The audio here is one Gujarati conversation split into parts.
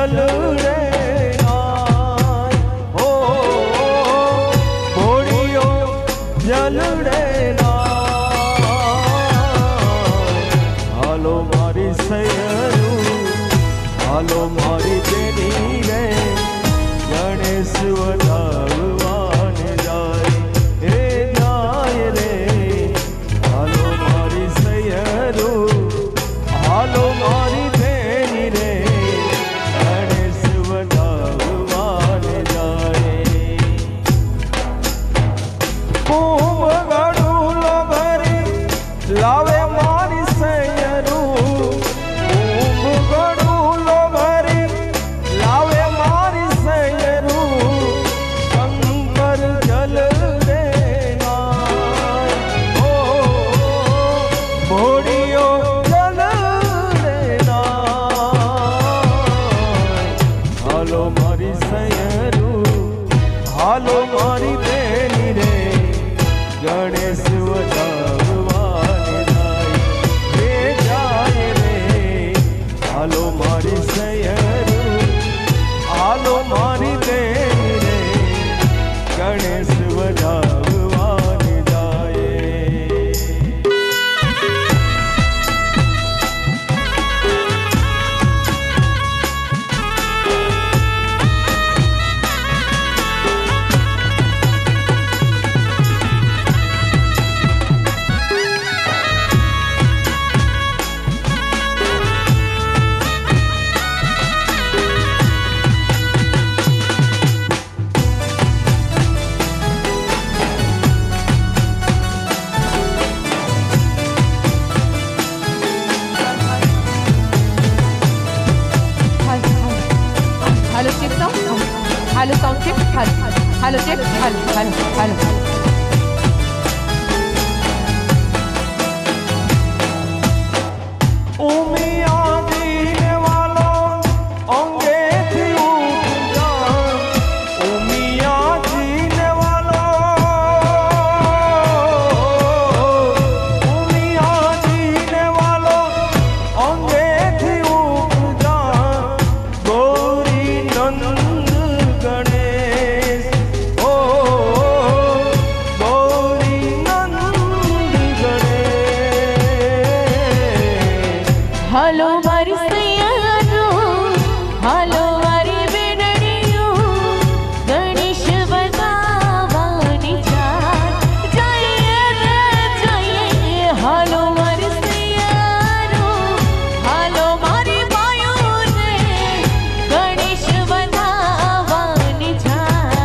જલ રે નાય હો ઘોડીઓ જલ રે હાલો મારી સૈયરું હાલો મારી બેની રે ગણેશ વધાવવાન જાય હે જાય રે હાલો મારી સૈયરું હાલો મારી બેની રે ગણેશ વધાવવાન જાય કુંભ ગળું લો ભરી લાવે મારી સૈયરું કુંભ ગળું લો ભરી લાવે મારી સૈયરું શંકર જલ રે નાય ઓ ઘોડીઓ જલ રે નાય હાલો મારી સૈયરું હાલો મારી બેની રે ગણેશ વધાવવાન જાય હે જાય રે હાલો મારી સૈયરું હાલો મારી બેની રે ગણેશ વધાવવાન જાય Hello, check sound. Hello, sound check. Hello, check. Hello. Umiya દીને વાલો અંગેથી ઉઠ જા ઉમિયા દીને વાલો ઉમિયા દીને વાલો અંગેથી ઉઠ જા ગૌરી નંદ ગણેશ ઓ ગૌરી નંદ ગણેશ હાલો મારી સૈયરું હાલો મારી બેનડીયું ગણેશ વધાવવાની જાય રે જઈએ હાલો મારી સૈયરું હાલો મારી બાયો રે ગણેશ વધાવવાની જાય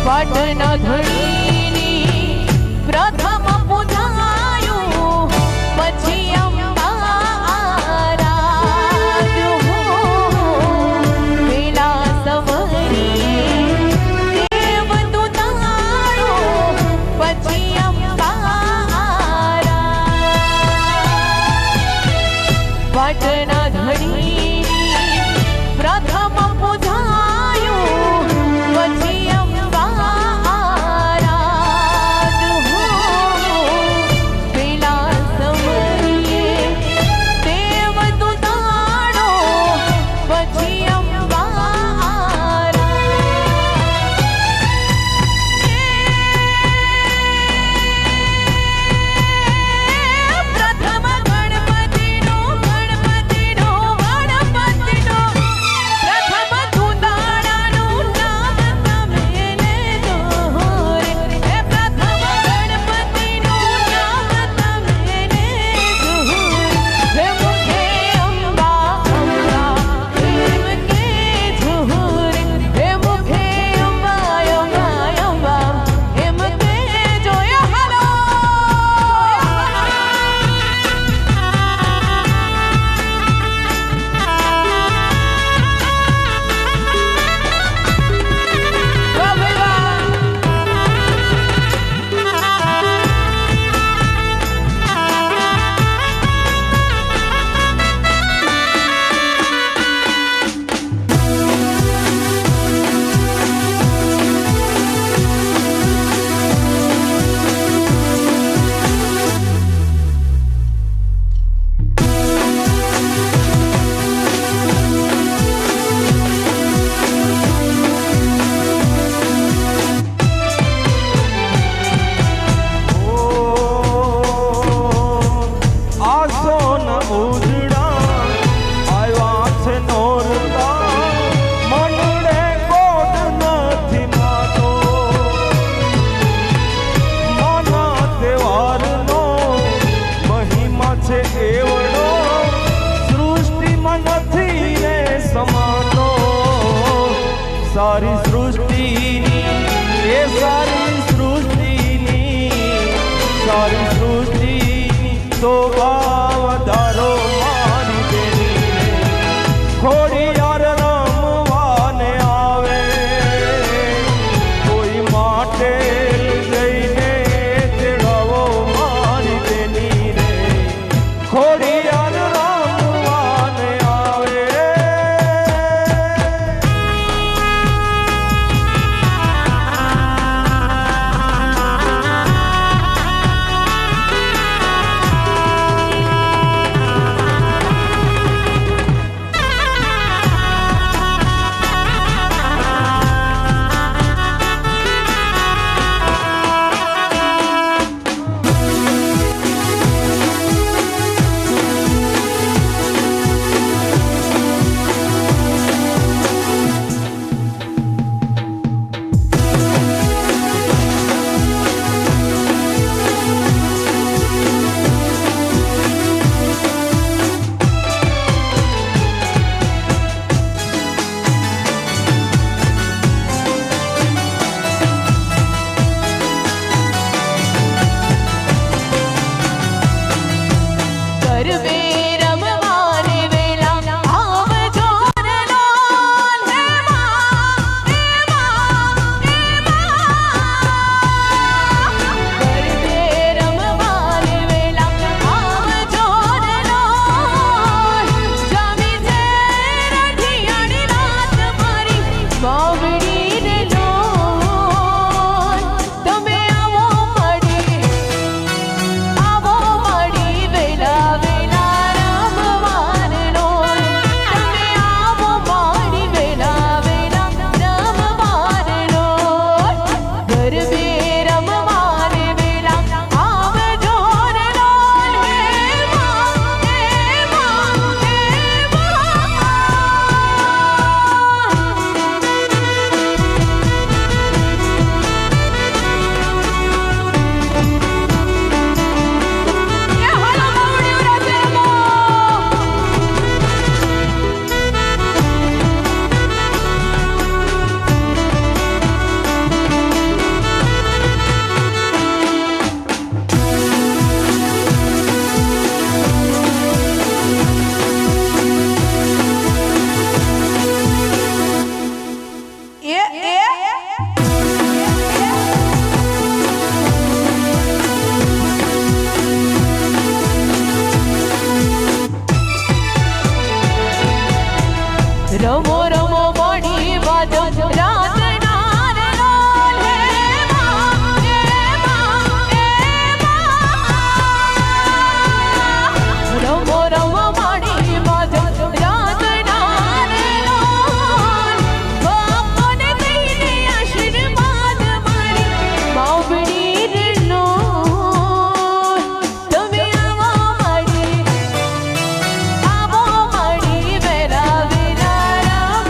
પાટના ધણીની પ્રથમ પૂજાયું પછી અંબા આરાધ્યું પેલા પાટના ધણીની પ્રથમ પૂજાયું પછી અંબા આરાધ હો પેલા સમયે દેવ દુતાણો પછી અંબા પ્રથમ ગણપતિનો પ્રથમ દુતાણાનું નામ તમે લેજો રે પ્રથમ ગણપતિનું નામ તમે લેજો હે મુખે અંબા અંબા એમ કેજો રે હે મુખે અંબા અંબા અંબા એમ કેજો હાલો આસો ન ઉજડા આવ્યા છે નોરતા મનડે કોદ નથી માતો માના તહેવારનો મહિમા છે એવડો સૃષ્ટિમાં નથી રે સમાતો સારી સૃષ્ટિની એ સારી સૃષ્ટિની સારી સૃષ્ટિની તો વધારો મારી બેની ખોડિયાર રમવાને આવે કોઈ માટે જઈને તેડાવો મારી બેની રે ખોડિયાર રમવાને આવે રમો રમો મોડી બાજો રાતના રે રોલ હે માં એ માં એ માં રમો રમો મોડી બાજો રાતના રે રોલ બાપને કહીને આશીર્વાદ મારી બાવડી રનો તમે આવો મળી વેરા વેરા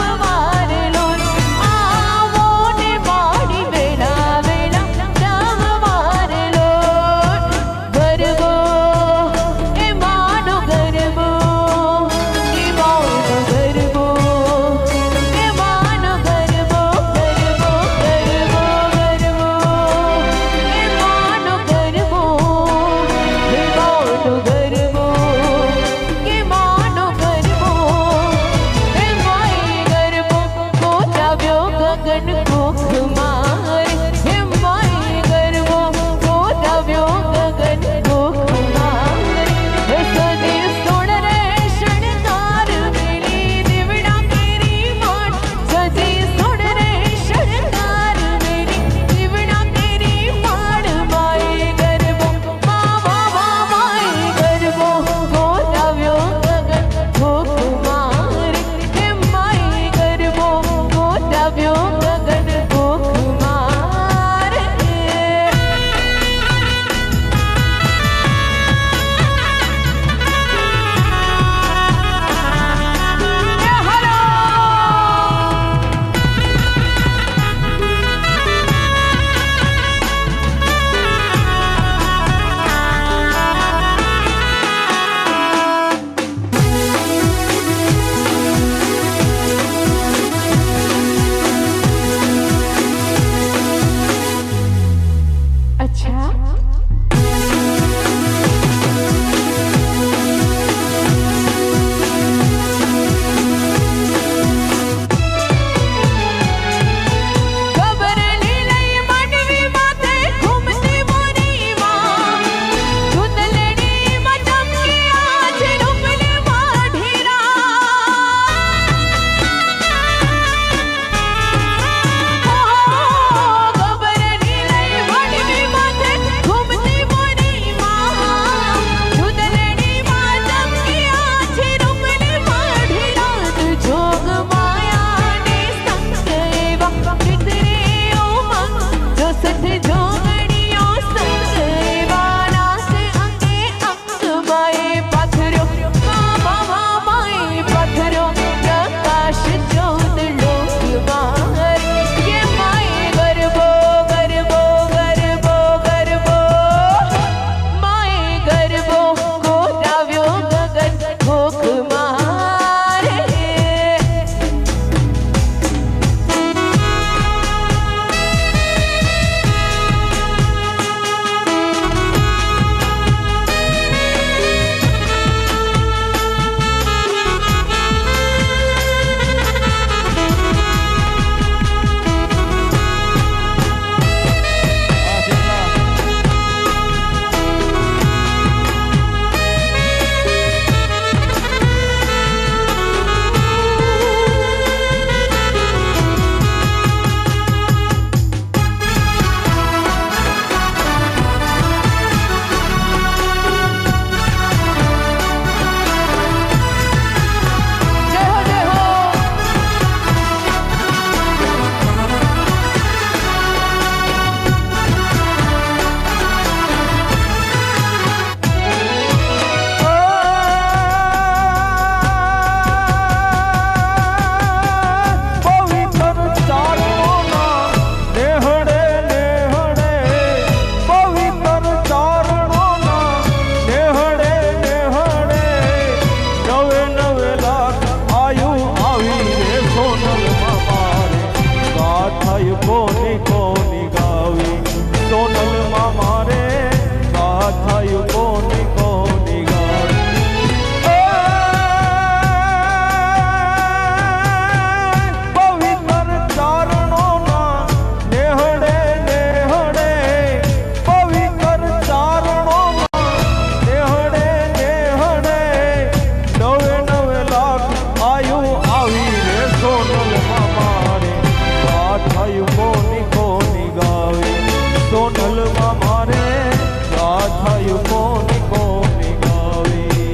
કોની કોની ગાવી.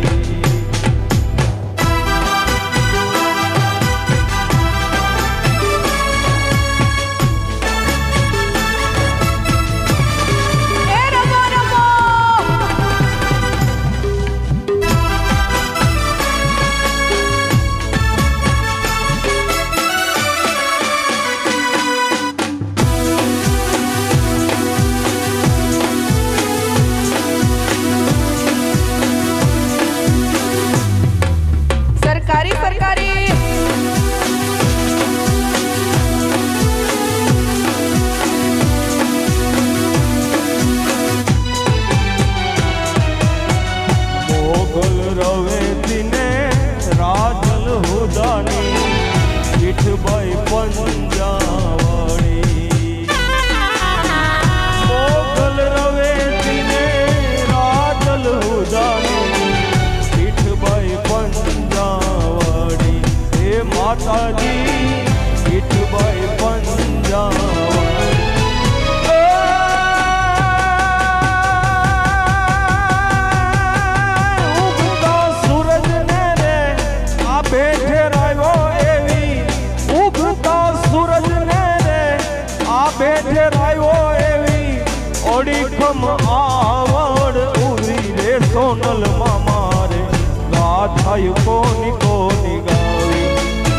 એ રમો રમો સરકારી સરકારી મોગલ રવેતીને રાજલ હુદાની પીઠભાઈ પંજાવણી. મોગલ રવેતીને રાજલ હુદાની પીઠભાઈ પંજાવણી. હે માતાજી પીઠભાઈ પંજાવણી. ઉગતા સૂરજને રે આ ભેઠેરાયો એવી. ઉગતા સૂરજને રે આ ભેઠેરાયો એવી. ઓડીખમ આવડ ઉરી રે સોનલમાં મારે ગાથાયું કોની કોની ગાવી.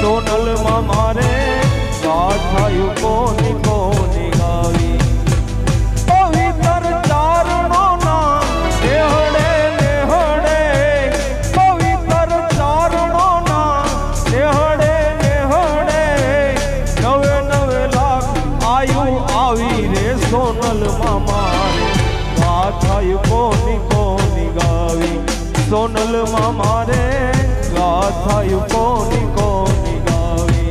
સોનલમાં મારે ગાથાયું કોની કોની ગાવી. પવિત્ર ચારણોના નેહડે નેહડે. પવિત્ર ચારણોના નેહડે નેહડે. નવે નવે લાખ આયુ આવી રે સોનલમાં મારે ગાથાયું કોની કોની ગાવી. સોનલમાં મારે ગાથાયું કોની કોની ગાવી.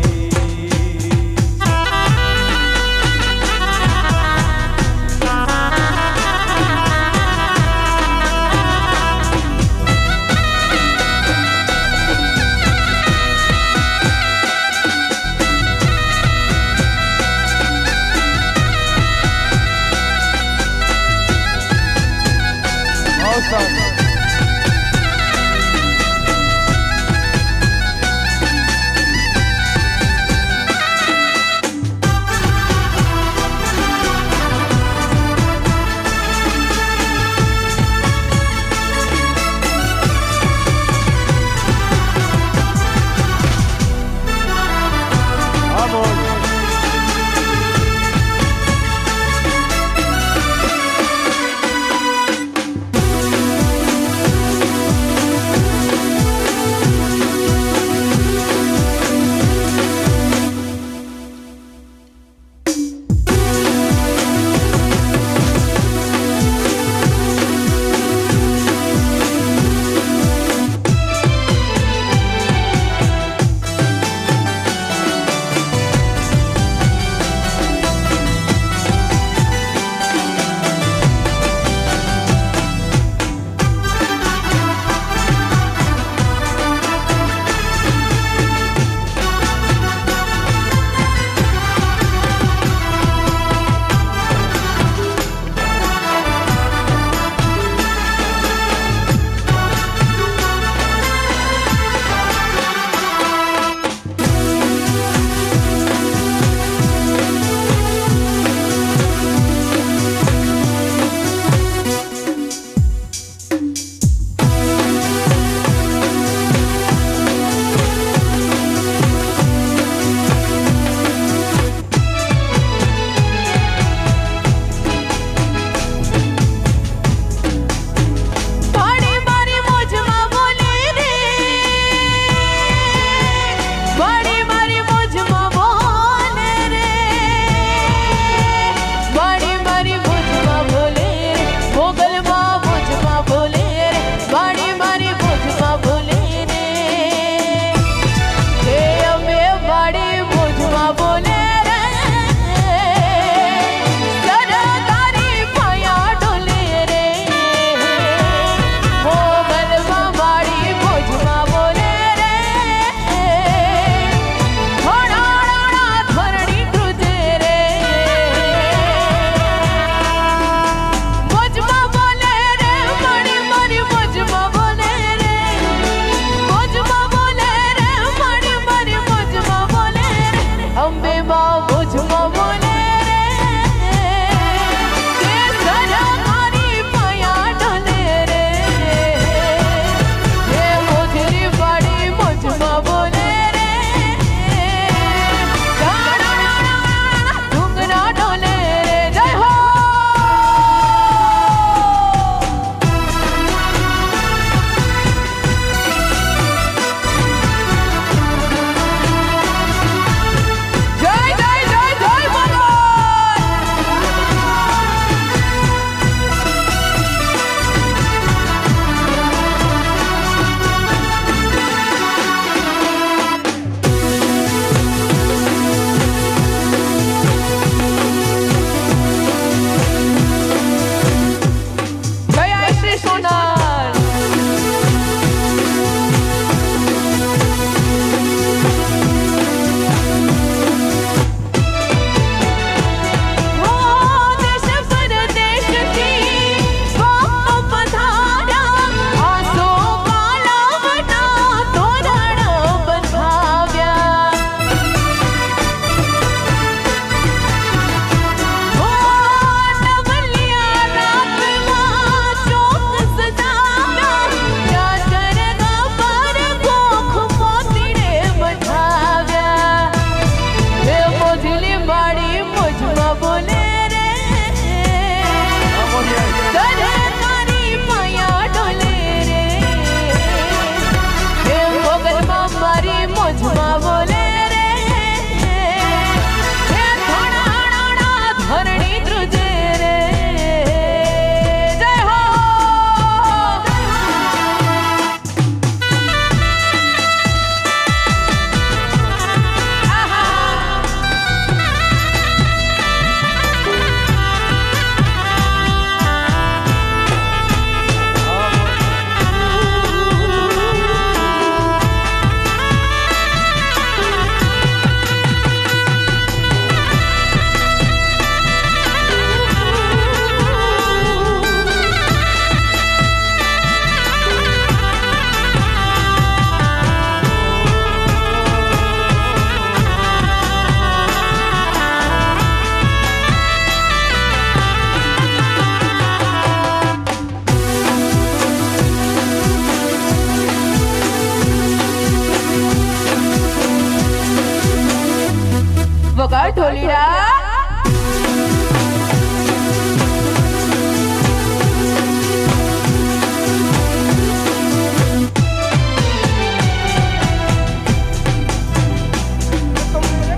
વગાડ ઢોલીડા.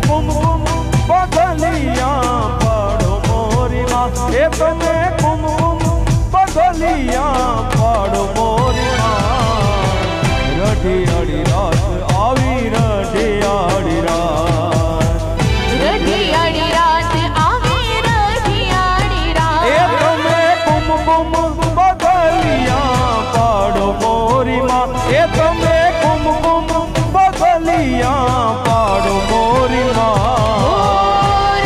કુમકુમ બગલિયા પાડો મોરી માં એ તમે કુમકુમ બગલિયા પાડો મોરી માં રઢિયાળી રાત આવી રઢિયાળી રાત રઢિયાળી રાત આવી રઢિયાળી રાત. એ તમે કુમકુમ બગલિયા પાડો મોરી માં એ તમે કુમકુમ બગલિયા પાડો મોરી માં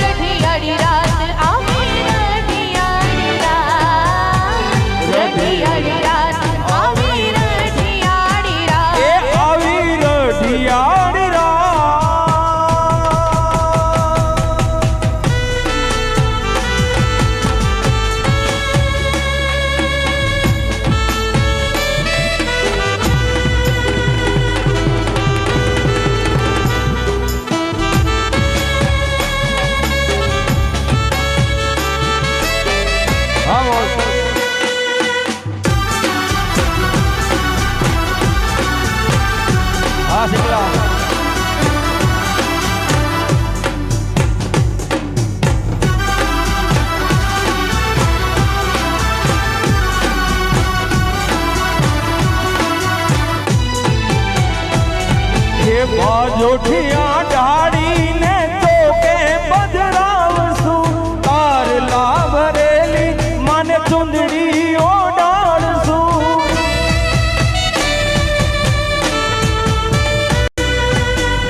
રઢિયાળી રાત આવી રઢિયાળી રાત. રઢિયાળી રાત આવી રઢિયાળી રાત. એ આવી રઢિયાળી રાત હા બોલ. હા શીખલા એ બાજોઠિયા ઢાળીને તો કે બજરાવશું તાર લાભરેલી મને ચુંદડી ઓડાડશું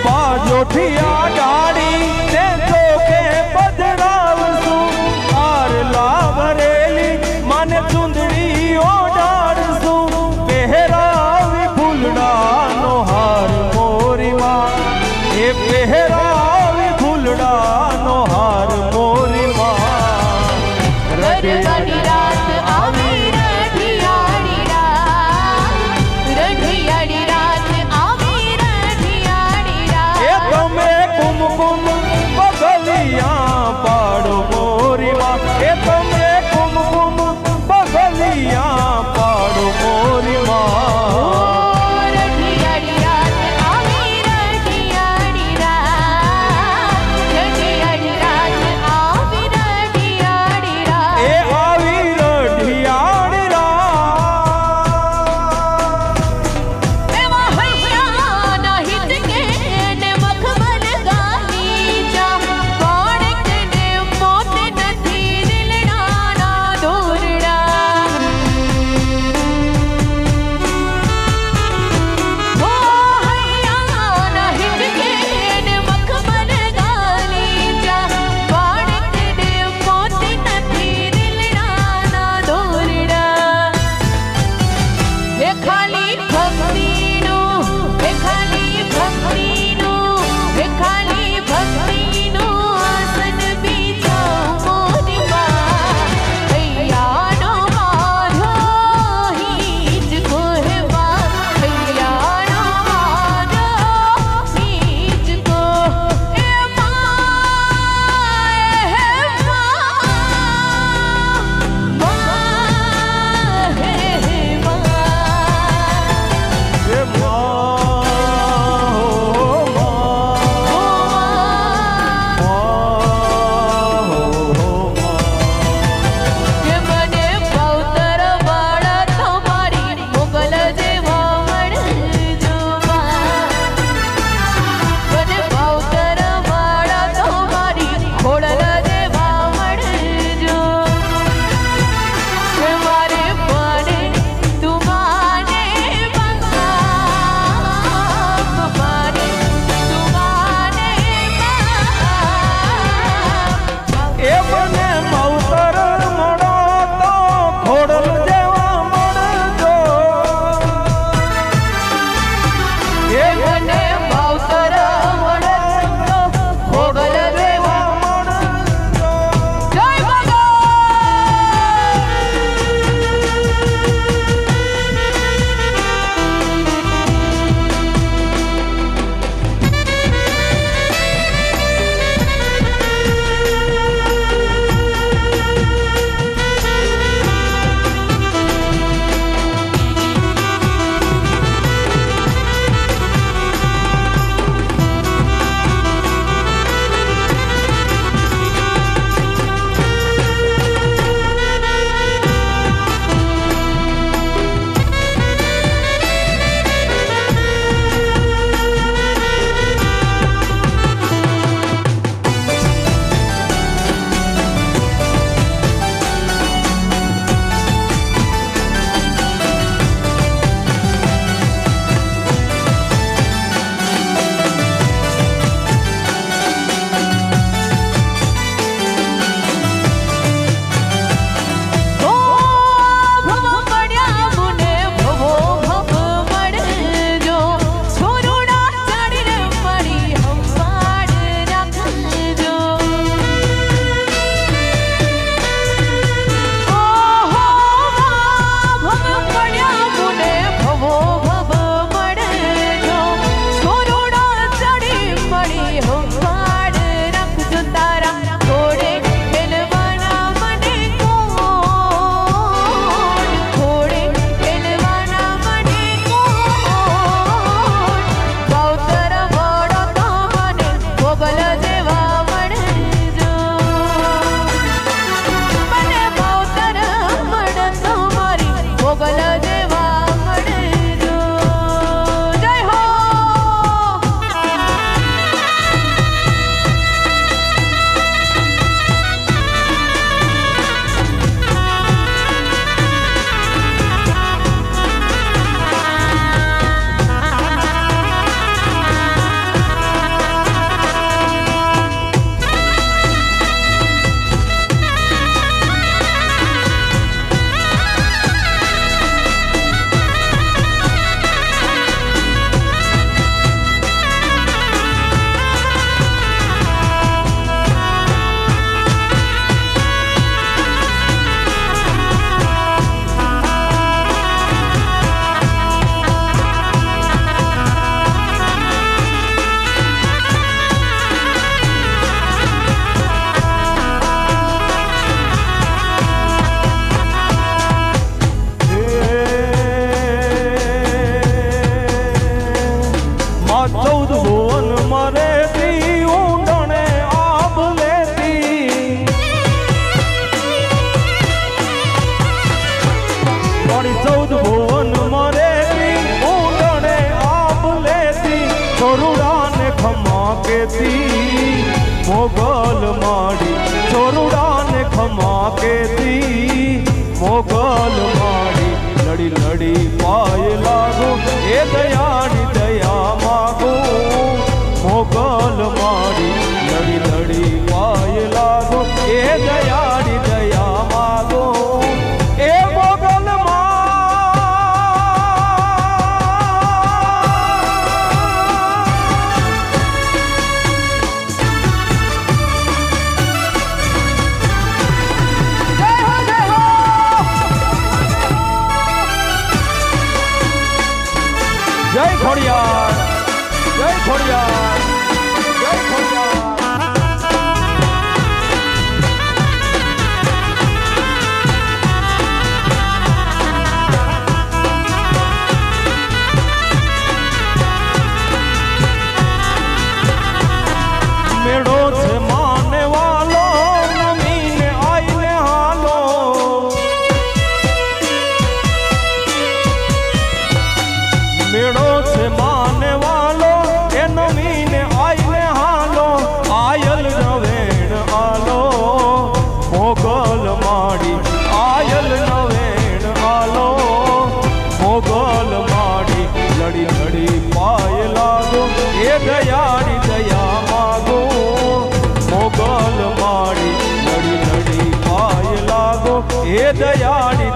બાજોઠિયા ઢાળીને તો કે બજરાવશું તાર લાભરેલી મને ચુંદડી ઓડાડશું પહેરાવી ફૂલડાનો હાર મોરીમાં એ પહેરાવી ફૂલડાનો હાર મોરીમાં રઢિયાળી રાત આવી રઢિયાળી રાત. રઢિયાળી રાત આવી રઢિયાળી એ રાત. તમે કુમકુમ બગલિયા પાડો મોરીમાં એ તમે કુમકુમ બગલિયા પાડો મોરીમાં રઢિયાળી રાત આવી રઢિયાળી રાત. માં 14 ભુવન મરેતી ઊંડણે આબ લેતી મારી 14 ભુવન મરેતી ઊંડણે આબ લેતી છોરુડાને ખમા કેતી મોગલ માડી છોરુડાને ખમા કેતી મોગલ માડી લડી લડી પાય લાગો એ દયાની દયા માગો મોગલ માડી લડી લડી પાય લાગો એ દયાની દયા માગો એ મોગલ જય ખોડિયાર જય ખોડિયાર જય ખોડિયાર મેળો છે માને વાલો નમીને આઈને હાલો મેળો છે માને વાલો એ નમીને આઈને હાલો આયલ નવેણ આલો મોગલ માડી આયલ નવેણ આલો મોગલ માડી લડી લડી પાય લાગો એ દયાની દયા માગો મોગલ માડી લડી લડી પાય લાગો એ દયાની